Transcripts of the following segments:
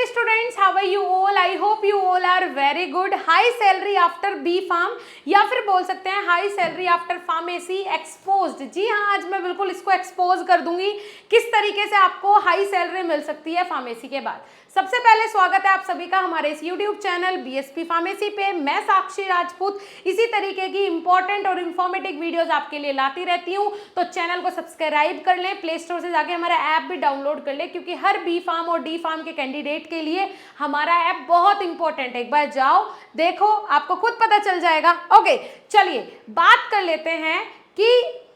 students, how are you all? I hope you all are very good. High salary after B Farm या फिर बोल सकते हैं high salary after pharmacy exposed. जी हाँ, आज मैं बिल्कुल इसको एक्सपोज कर दूंगी किस तरीके से आपको हाई सैलरी मिल सकती है फार्मेसी के बाद। सबसे पहले स्वागत है आप सभी का हमारे इस YouTube चैनल BSP फार्मेसी पे। मैं साक्षी राजपूत इसी तरीके की इंपॉर्टेंट और इन्फॉर्मेटिव वीडियोस आपके लिए लाती रहती हूँ, तो चैनल को सब्सक्राइब कर लें, प्ले स्टोर से जाके हमारा ऐप भी डाउनलोड कर लें, क्योंकि हर B फार्म और D फार्म के कैंडिडेट के लिए हमारा ऐप बहुत इंपॉर्टेंट है। एक बार जाओ देखो, आपको खुद पता चल जाएगा। ओके, चलिए बात कर लेते हैं कि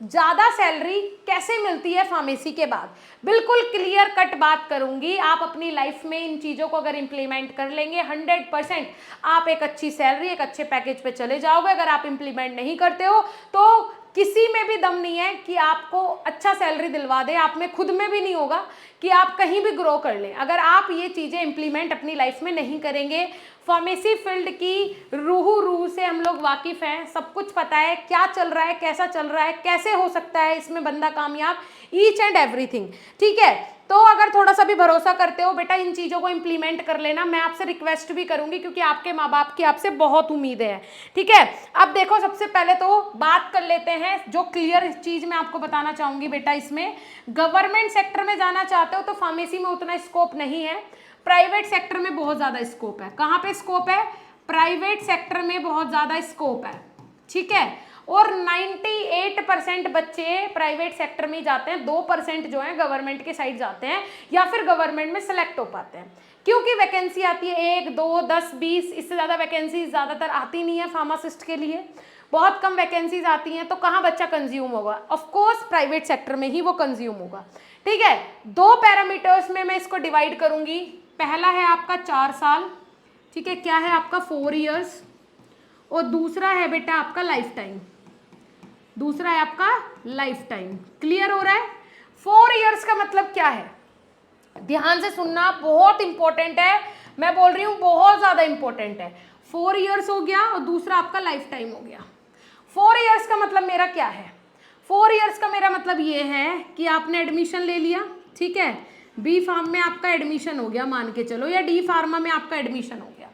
ज़्यादा सैलरी कैसे मिलती है फार्मेसी के बाद। बिल्कुल क्लियर कट बात करूंगी, आप अपनी लाइफ में इन चीज़ों को अगर इम्प्लीमेंट कर लेंगे 100% आप एक अच्छी सैलरी, एक अच्छे पैकेज पे चले जाओगे। अगर आप इम्प्लीमेंट नहीं करते हो तो किसी में भी दम नहीं है कि आपको अच्छा सैलरी दिलवा दे, आप में खुद में भी नहीं होगा कि आप कहीं भी ग्रो कर लें। अगर आप ये चीज़ें इम्प्लीमेंट अपनी लाइफ में नहीं करेंगे। फार्मेसी फील्ड की रूह से हम लोग वाकिफ़ हैं, सब कुछ पता है क्या चल रहा है, कैसा चल रहा है, कैसे हो सकता है इसमें बंदा कामयाब, ईच एंड एवरीथिंग। ठीक है, तो अगर थोड़ा सा भी भरोसा करते हो बेटा इन चीज़ों को इम्प्लीमेंट कर लेना। मैं आपसे रिक्वेस्ट भी करूंगी क्योंकि आपके माँ बाप की आपसे बहुत उम्मीदें हैं। ठीक है, अब देखो सबसे पहले तो बात कर लेते हैं, जो क्लियर चीज़ मैं आपको बताना चाहूँगी बेटा, इसमें गवर्नमेंट सेक्टर में जाना चाहते हो तो फार्मेसी में उतना स्कोप नहीं है, प्राइवेट सेक्टर में बहुत ज़्यादा स्कोप है। कहाँ पे स्कोप है? प्राइवेट सेक्टर में बहुत ज़्यादा स्कोप है। ठीक है, और 98% बच्चे प्राइवेट सेक्टर में जाते हैं, 2% जो है गवर्नमेंट के साइड जाते हैं या फिर गवर्नमेंट में सेलेक्ट हो पाते हैं, क्योंकि वैकेंसी आती है 1, 2, 10, 20, इससे ज़्यादा वैकेंसी ज़्यादातर आती नहीं है फार्मासिस्ट के लिए, बहुत कम वैकेंसीज आती हैं। तो कहाँ बच्चा कंज्यूम होगा? ऑफ कोर्स प्राइवेट सेक्टर में ही वो कंज्यूम होगा। ठीक है, 2 पैरामीटर्स में मैं इसको डिवाइड करूंगी। पहला है आपका 4 साल, ठीक है, क्या है आपका 4 इयर्स, और दूसरा है बेटा आपका लाइफ टाइम। दूसरा है आपका लाइफ टाइम। क्लियर हो रहा है? 4 इयर्स का मतलब क्या है? ध्यान से सुनना, बहुत इंपॉर्टेंट है, मैं बोल रही हूँ बहुत ज्यादा इंपॉर्टेंट है। 4 इयर्स हो गया और दूसरा आपका लाइफ टाइम हो गया। 4 इयर्स का मतलब मेरा क्या है? 4 इयर्स का मेरा मतलब ये है कि आपने एडमिशन ले लिया, ठीक है, बी फार्म में आपका एडमिशन हो गया मान के चलो, या डी फार्मा में आपका एडमिशन हो गया।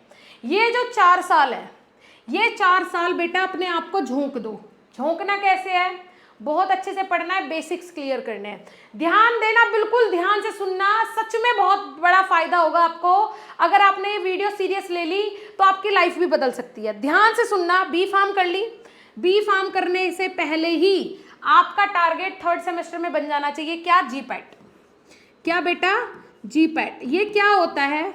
ये जो 4 साल है, ये 4 साल बेटा अपने आप को झोंक दो। झोंकना कैसे है? बहुत अच्छे से पढ़ना है, बेसिक्स क्लियर करने हैं। ध्यान देना, बिल्कुल ध्यान से सुनना, सच में बहुत बड़ा फायदा होगा आपको। अगर आपने ये वीडियो सीरियस ले ली तो आपकी लाइफ भी बदल सकती है। ध्यान से सुनना। बी फार्म कर ली, बी फार्म करने से पहले ही आपका टारगेट 3rd सेमेस्टर में बन जाना चाहिए क्या? जीपैट। क्या बेटा? जीपैट। ये क्या होता है?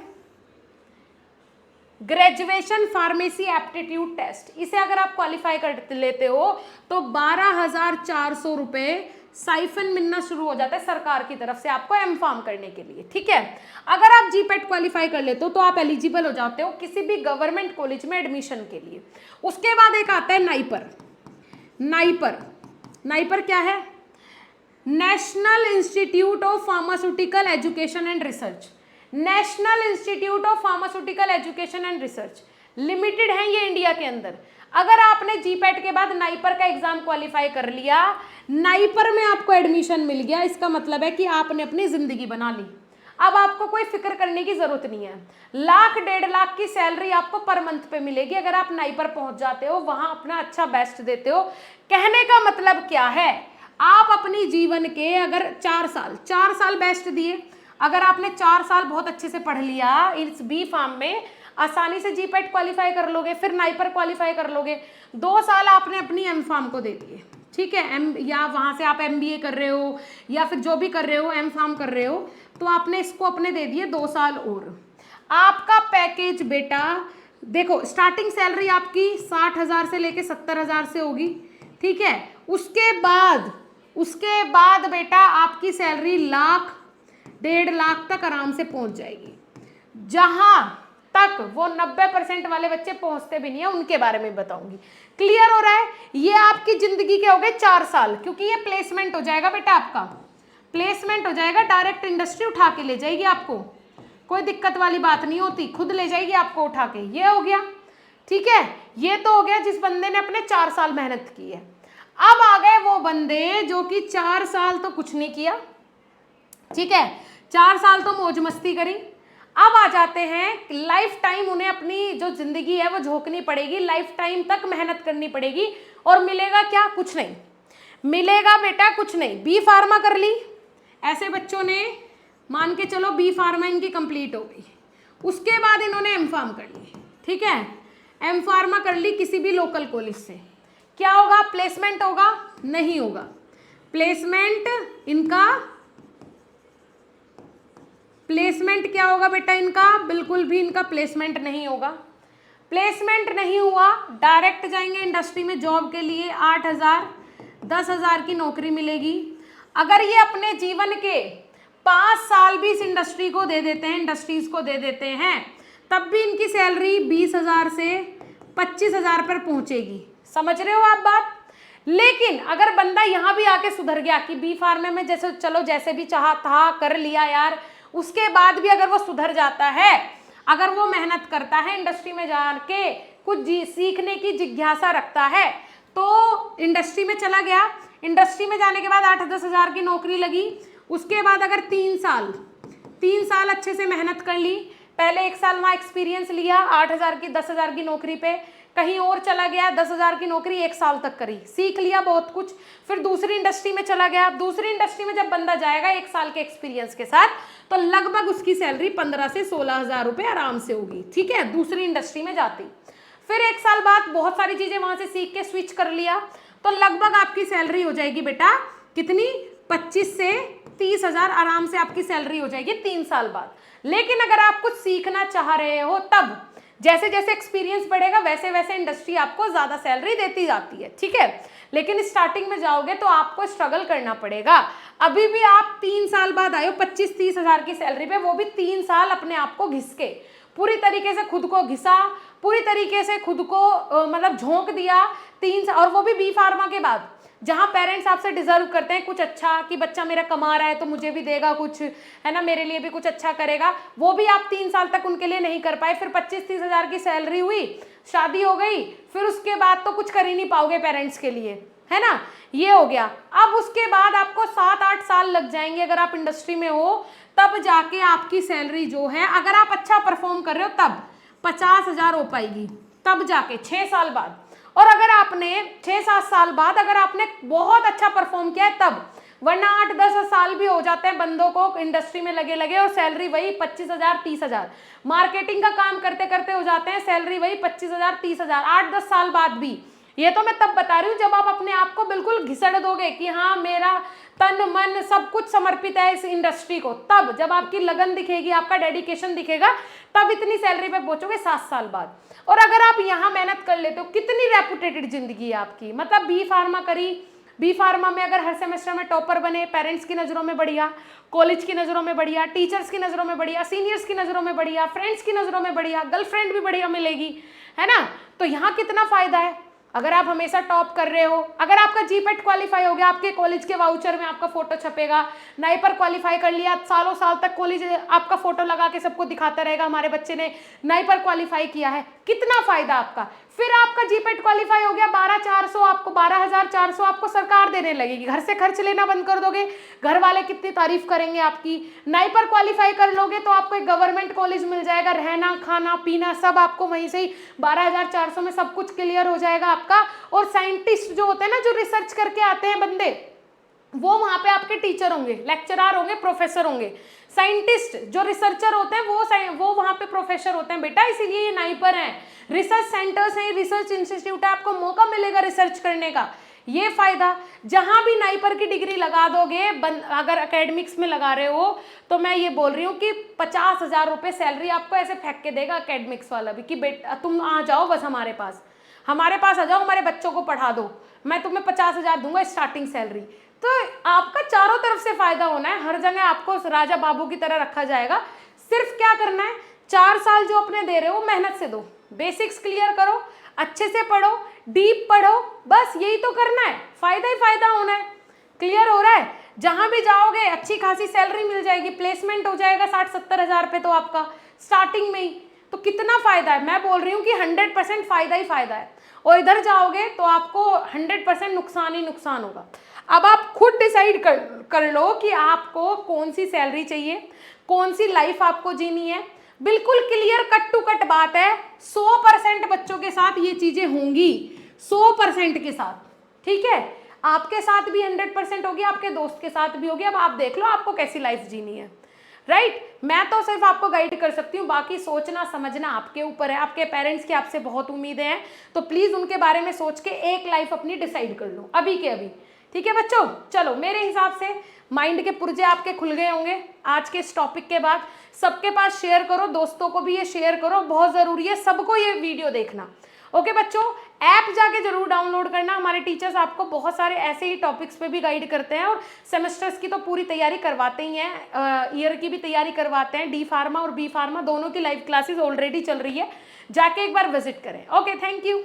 Graduation pharmacy aptitude test. इसे अगर आप क्वालिफाई कर लेते हो तो 12,400 रुपये साइफन मिलना शुरू हो जाता है सरकार की तरफ से आपको एम फार्म करने के लिए। ठीक है, अगर आप जीपैट क्वालिफाई कर लेते हो तो आप एलिजिबल हो जाते हो किसी भी गवर्नमेंट कॉलेज में एडमिशन के लिए। उसके बाद एक आता है नाइपर। नाइपर, नाइपर क्या है? National institute of pharmaceutical education and research. National institute of pharmaceutical education and research limited है ये इंडिया के अंदर। अगर आपने जीपैट के बाद नाइपर का एग्जाम क्वालिफाई कर लिया, नाइपर में आपको एडमिशन मिल गया, इसका मतलब है कि आपने अपनी जिंदगी बना ली। अब आपको कोई फिक्र करने की जरूरत नहीं है। 1,00,000 1.5 लाख की सैलरी आपको पर मंथ पे मिलेगी अगर आप नाइपर पहुंच जाते हो, वहां अपना अच्छा बेस्ट देते हो। कहने का मतलब क्या है? आप अपनी जीवन के अगर 4 साल बेस्ट दिए, अगर आपने 4 साल बहुत अच्छे से पढ़ लिया इस बी फार्म में, आसानी से जीपैट क्वालिफाई कर लोगे, फिर नाइपर क्वालिफाई कर लोगे। 2 साल आपने अपनी एम फार्म को दे दिए। ठीक है, एम, या वहाँ से आप MBA कर रहे हो या फिर जो भी कर रहे हो, एम फार्म कर रहे हो, तो आपने इसको अपने दे दिए 2 साल और। आपका पैकेज बेटा देखो, स्टार्टिंग सैलरी आपकी 60,000 से लेके 70,000 से होगी। ठीक है, उसके बाद बेटा आपकी सैलरी 1,00,000 1.5 लाख तक आराम से पहुंच जाएगी। जहां तक वो 90% वाले बच्चे पहुंचते भी नहीं है, उनके बारे में बताऊंगी। क्लियर हो रहा है? ये आपकी जिंदगी के हो गए 4 साल, क्योंकि ये प्लेसमेंट हो जाएगा बेटा, आपका प्लेसमेंट हो जाएगा, डायरेक्ट इंडस्ट्री उठा के ले जाएगी आपको, कोई दिक्कत वाली बात नहीं होती, खुद ले जाएगी आपको उठा के। ये हो गया। ठीक है, ये तो हो गया जिस बंदे ने अपने 4 साल मेहनत की है। अब आ गए वो बंदे जो कि 4 साल तो कुछ नहीं किया। ठीक है, 4 साल तो मौज मस्ती करी, अब आ जाते हैं लाइफ टाइम, उन्हें अपनी जो जिंदगी है वो झोंकनी पड़ेगी, लाइफ टाइम तक मेहनत करनी पड़ेगी, और मिलेगा क्या? कुछ नहीं मिलेगा बेटा, कुछ नहीं। बी फार्मा कर ली, ऐसे बच्चों ने मान के चलो बी फार्मा इनकी कंप्लीट हो गई, उसके बाद इन्होंने एम फार्म कर ली, ठीक है, एम फार्मा कर ली किसी भी लोकल कॉलेज से, क्या होगा? प्लेसमेंट होगा? नहीं होगा। प्लेसमेंट इनका, प्लेसमेंट क्या होगा बेटा इनका? बिल्कुल भी इनका प्लेसमेंट नहीं होगा। प्लेसमेंट नहीं हुआ, डायरेक्ट जाएंगे इंडस्ट्री में जॉब के लिए, 8,000 10,000 की नौकरी मिलेगी। अगर ये अपने जीवन के 5 साल भी इस इंडस्ट्री को दे देते हैं, इंडस्ट्रीज को दे देते हैं, तब भी इनकी सैलरी 20,000 से 25,000 पर पहुंचेगी। समझ रहे हो आप बात? लेकिन अगर बंदा यहाँ भी आके सुधर गया कि बी फार्मे में जैसे चलो जैसे भी चाहा था कर लिया यार, उसके बाद भी अगर वो सुधर जाता है, अगर वो मेहनत करता है, इंडस्ट्री में जाके कुछ सीखने की जिज्ञासा रखता है, तो इंडस्ट्री में चला गया, इंडस्ट्री में जाने के बाद 8-10 हज़ार की नौकरी लगी, उसके बाद अगर 3 साल अच्छे से मेहनत कर ली, पहले 1 साल वहाँ एक्सपीरियंस लिया, 8,000 की 10,000 की नौकरी पे, कहीं और चला गया, 10,000 की नौकरी 1 साल तक करी, सीख लिया बहुत कुछ, फिर दूसरी इंडस्ट्री में चला गया। दूसरी इंडस्ट्री में जब बंदा जाएगा 1 साल के एक्सपीरियंस के साथ, तो लगभग उसकी सैलरी 15 से 16,000 रुपये आराम से होगी, ठीक है, दूसरी इंडस्ट्री में जाती। फिर 1 साल बाद बहुत सारी चीज़ें वहाँ से सीख के स्विच कर लिया, तो लगभग आपकी सैलरी हो जाएगी बेटा कितनी? 25 से 30,000 आराम से आपकी सैलरी हो जाएगी 3 साल बाद। लेकिन अगर आप कुछ सीखना चाह रहे हो, तब जैसे जैसे एक्सपीरियंस बढ़ेगा वैसे वैसे इंडस्ट्री आपको ज़्यादा सैलरी देती जाती है, ठीक है। लेकिन स्टार्टिंग में जाओगे तो आपको स्ट्रगल करना पड़ेगा। अभी भी आप 3 साल बाद आए हो 25-30 हज़ार की सैलरी पे, वो भी 3 साल अपने आप को घिस के, पूरी तरीके से खुद को घिसा, पूरी तरीके से खुद को मतलब झोंक दिया 3 साल, और वो भी बी फार्मा के बाद, जहाँ पेरेंट्स आपसे डिजर्व करते हैं कुछ अच्छा, कि बच्चा मेरा कमा रहा है तो मुझे भी देगा कुछ, है ना, मेरे लिए भी कुछ अच्छा करेगा, वो भी आप 3 साल तक उनके लिए नहीं कर पाए। फिर 25-30 हज़ार की सैलरी हुई, शादी हो गई, फिर उसके बाद तो कुछ कर ही नहीं पाओगे पेरेंट्स के लिए, है ना, ये हो गया। अब उसके बाद आपको 7-8 साल लग जाएंगे अगर आप इंडस्ट्री में हो, तब जाके आपकी सैलरी जो है, अगर आप अच्छा परफॉर्म कर रहे हो तब 50,000 हो पाएगी, तब जाके 6 साल बाद। और अगर आपने 6-7 साल बाद अगर आपने बहुत अच्छा परफॉर्म किया है तब, वरना 8-10 साल भी हो जाते हैं बंदों को इंडस्ट्री में लगे लगे, और सैलरी वही 25,000-30,000, मार्केटिंग का काम करते करते हो जाते हैं, सैलरी वही 25,000-30,000 8-10 साल बाद भी। ये तो मैं तब बता रही हूँ जब आप अपने आप को बिल्कुल घिसड़ दोगे कि हाँ मेरा तन मन सब कुछ समर्पित है इस इंडस्ट्री को, तब जब आपकी लगन दिखेगी, आपका डेडिकेशन दिखेगा, तब इतनी सैलरी पे पहुंचोगे 7 साल बाद। और अगर आप यहाँ मेहनत कर लेते हो, कितनी रेपुटेटेड जिंदगी है आपकी, मतलब बी फार्मा करी, बी फार्मा में अगर हर सेमेस्टर में टॉपर बने, पेरेंट्स की नज़रों में बढ़िया, कॉलेज की नज़रों में बढ़िया, टीचर्स की नज़रों में बढ़िया, सीनियर्स की नज़रों में बढ़िया, फ्रेंड्स की नज़रों में बढ़िया, गर्लफ्रेंड भी बढ़िया मिलेगी, है ना, तो यहाँ कितना फ़ायदा है अगर आप हमेशा टॉप कर रहे हो। अगर आपका जीपेट क्वालिफाई हो गया, आपके कॉलेज के वाउचर में आपका फोटो छपेगा, नाइपर क्वालिफाई कर लिया, सालों साल तक कॉलेज आपका फोटो लगा के सबको दिखाता रहेगा हमारे बच्चे ने नाइपर क्वालिफाई किया है, कितना फायदा आपका। फिर आपका जीपेट क्वालिफाई हो गया, 12,400 आपको 12,400 आपको सरकार देने लगेगी, घर से खर्च लेना बंद कर दोगे, घर वाले कितनी तारीफ करेंगे आपकी। नाइपर क्वालिफाई कर लोगे तो आपको एक गवर्नमेंट कॉलेज मिल जाएगा, रहना खाना पीना सब आपको वहीं से ही 12,400 में सब कुछ क्लियर हो जाएगा आपका। और साइंटिस्ट जो होते हैं ना, जो रिसर्च करके आते हैं बंदे, वो वहां पे आपके टीचर होंगे, लेक्चरर होंगे, प्रोफेसर होंगे। साइंटिस्ट जो रिसर्चर होते हैं वो वहां पे प्रोफेसर होते हैं बेटा, इसीलिए ये नाइपर हैं, रिसर्च सेंटर्स हैं, रिसर्च इंस्टीट्यूट है, आपको मौका मिलेगा रिसर्च करने का, ये फायदा। जहां भी नाइपर की डिग्री लगा दोगे, अगर एकेडमिक्स में लगा रहे हो, तो मैं ये बोल रही हूँ कि 50,000 रुपये सैलरी आपको ऐसे फेंक के देगा एकेडमिक्स वाला भी, कि बेटा तुम आ जाओ बस हमारे पास आ जाओ, हमारे बच्चों को पढ़ा दो, मैं तुम्हें 50,000 दूंगा स्टार्टिंग सैलरी। तो आपका चारों तरफ से फायदा होना है, हर जगह आपको राजा बाबू की तरह रखा जाएगा। सिर्फ क्या करना है, 4 साल जो अपने दे रहे हो मेहनत से दो, बेसिक्स क्लियर करो, अच्छे से पढ़ो, डीप पढ़ो, बस यही तो करना है, फायदा ही फायदा होना है। क्लियर हो रहा है? जहां भी जाओगे अच्छी खासी सैलरी मिल जाएगी, प्लेसमेंट हो जाएगा 60-70 हज़ार पे तो आपका स्टार्टिंग में ही, तो कितना फायदा है। मैं बोल रही हूँ कि 100% फायदा ही फायदा है, और इधर जाओगे तो आपको 100% नुकसान ही नुकसान होगा। अब आप खुद डिसाइड कर लो कि आपको कौन सी सैलरी चाहिए, कौन सी लाइफ आपको जीनी है। बिल्कुल क्लियर कट टू कट बात है, 100% बच्चों के साथ ये चीजें होंगी, 100% के साथ, ठीक है। आपके साथ भी 100% होगी, आपके दोस्त के साथ भी होगी। अब आप देख लो आपको कैसी लाइफ जीनी है, राइट। मैं तो सिर्फ आपको गाइड कर सकती हूँ, बाकी सोचना समझना आपके ऊपर है। आपके पेरेंट्स की आपसे बहुत उम्मीदें हैं, तो प्लीज उनके बारे में सोच के एक लाइफ अपनी डिसाइड कर लो अभी के अभी, ठीक है बच्चों। चलो मेरे हिसाब से माइंड के पुर्जे आपके खुल गए होंगे आज के इस टॉपिक के बाद। सबके पास शेयर करो, दोस्तों को भी ये शेयर करो, बहुत जरूरी है सबको ये वीडियो देखना। ओके बच्चों, ऐप जाके जरूर डाउनलोड करना, हमारे टीचर्स आपको बहुत सारे ऐसे ही टॉपिक्स पे भी गाइड करते हैं, और सेमेस्टर्स की तो पूरी तैयारी करवाते ही हैं, ईयर की भी तैयारी करवाते हैं। डी फार्मा और बी फार्मा दोनों की लाइव क्लासेस ऑलरेडी चल रही है, जाके एक बार विजिट करें। Okay, thank you.